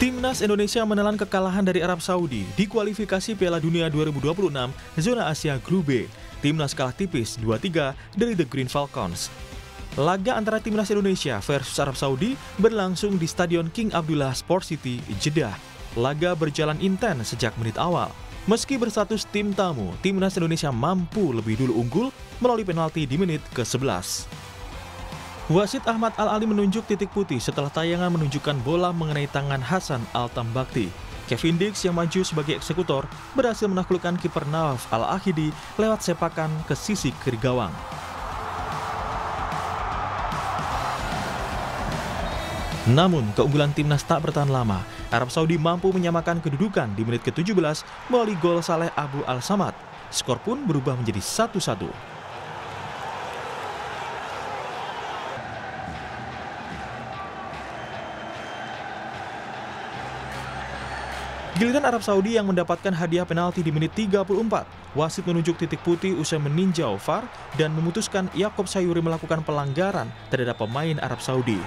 Timnas Indonesia menelan kekalahan dari Arab Saudi di kualifikasi Piala Dunia 2026 zona Asia Grup B. Timnas kalah tipis 2-3 dari The Green Falcons. Laga antara Timnas Indonesia versus Arab Saudi berlangsung di Stadion King Abdullah Sport City, Jeddah. Laga berjalan intens sejak menit awal. Meski berstatus tim tamu, Timnas Indonesia mampu lebih dulu unggul melalui penalti di menit ke-11. Wasit Ahmad Al-Ali menunjuk titik putih setelah tayangan menunjukkan bola mengenai tangan Hasan Al-Tambakti. Kevin Dix yang maju sebagai eksekutor berhasil menaklukkan kiper Nawaf Al-Ahidi lewat sepakan ke sisi kiri gawang. Namun, keunggulan timnas tak bertahan lama. Arab Saudi mampu menyamakan kedudukan di menit ke-17 melalui gol Saleh Abu Al-Samad. Skor pun berubah menjadi 1-1. Giliran Arab Saudi yang mendapatkan hadiah penalti di menit 34. Wasit menunjuk titik putih usai meninjau VAR dan memutuskan Yaakob Sayuri melakukan pelanggaran terhadap pemain Arab Saudi.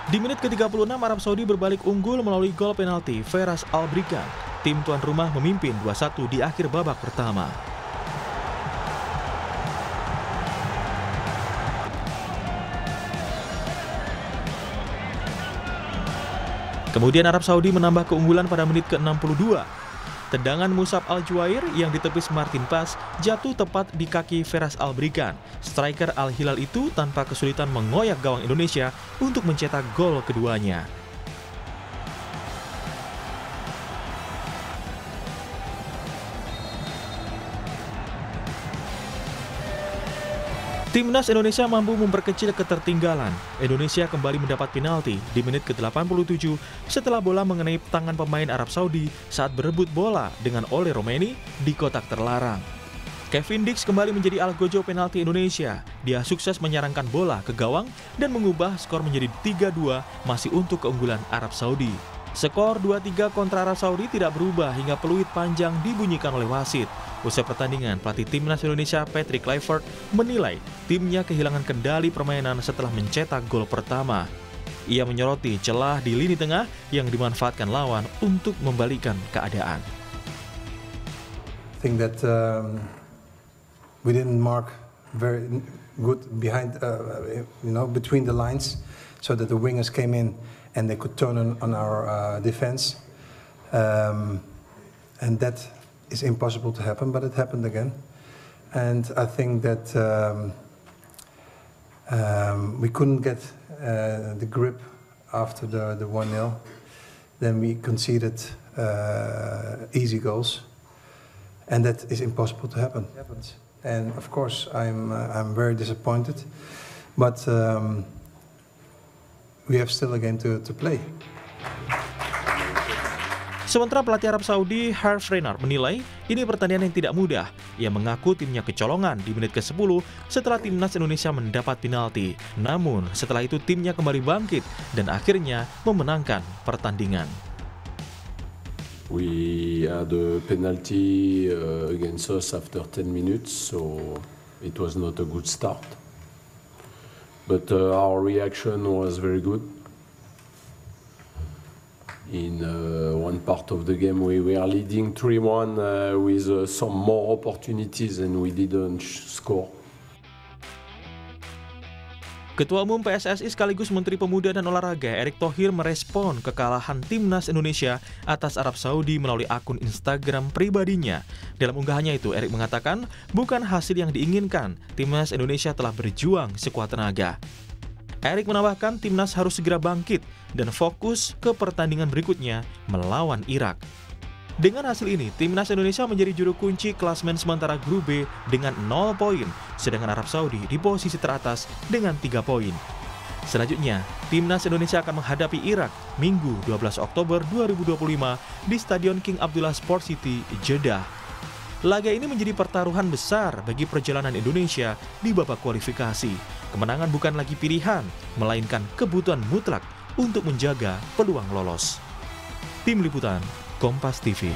Di menit ke-36 Arab Saudi berbalik unggul melalui gol penalti Feras Al-Brikan. Tim tuan rumah memimpin 2-1 di akhir babak pertama. Kemudian Arab Saudi menambah keunggulan pada menit ke-62. Tendangan Musab Al-Juwair yang ditepis Martin Pas jatuh tepat di kaki Feras Al-Brikan. Striker Al-Hilal itu tanpa kesulitan mengoyak gawang Indonesia untuk mencetak gol keduanya. Timnas Indonesia mampu memperkecil ketertinggalan. Indonesia kembali mendapat penalti di menit ke-87 setelah bola mengenai tangan pemain Arab Saudi saat berebut bola dengan Ole Romeni di kotak terlarang. Kevin Dix kembali menjadi algojo penalti Indonesia. Dia sukses menyerangkan bola ke gawang dan mengubah skor menjadi 3-2 masih untuk keunggulan Arab Saudi. Skor 2-3 kontra Arab Saudi tidak berubah hingga peluit panjang dibunyikan oleh wasit. Usai pertandingan, pelatih Timnas Indonesia Patrick Kluivert menilai timnya kehilangan kendali permainan setelah mencetak gol pertama. Ia menyoroti celah di lini tengah yang dimanfaatkan lawan untuk membalikkan keadaan. I think that we didn't mark very good behind, between the lines, so that the wingers came in and they could turn on our defense, and that is impossible to happen, but it happened again. And I think that we couldn't get the grip after the 1-0. Then we conceded easy goals, and that is impossible to happen. And of course, I'm very disappointed, but we have still a game to play. Sementara pelatih Arab Saudi Herve Renard menilai ini pertandingan yang tidak mudah. Ia mengaku timnya kecolongan di menit ke-10 setelah timnas Indonesia mendapat penalti. Namun setelah itu timnya kembali bangkit dan akhirnya memenangkan pertandingan. We had a penalty against us after 10 minutes, so it was not a good start. But our reaction was very good. In one part of the game we were leading 3-1 with some more opportunities and we didn't score. Ketua Umum PSSI sekaligus Menteri Pemuda dan Olahraga Erick Thohir merespon kekalahan Timnas Indonesia atas Arab Saudi melalui akun Instagram pribadinya. Dalam unggahannya itu, Erick mengatakan bukan hasil yang diinginkan, Timnas Indonesia telah berjuang sekuat tenaga. Erick menambahkan timnas harus segera bangkit dan fokus ke pertandingan berikutnya melawan Irak. Dengan hasil ini, timnas Indonesia menjadi juru kunci klasmen sementara Grup B dengan 0 poin, sedangkan Arab Saudi di posisi teratas dengan 3 poin. Selanjutnya, timnas Indonesia akan menghadapi Irak Minggu 12 Oktober 2025 di Stadion King Abdullah Sport City, Jeddah. Laga ini menjadi pertaruhan besar bagi perjalanan Indonesia di babak kualifikasi. Kemenangan bukan lagi pilihan, melainkan kebutuhan mutlak untuk menjaga peluang lolos. Tim Liputan, Kompas TV.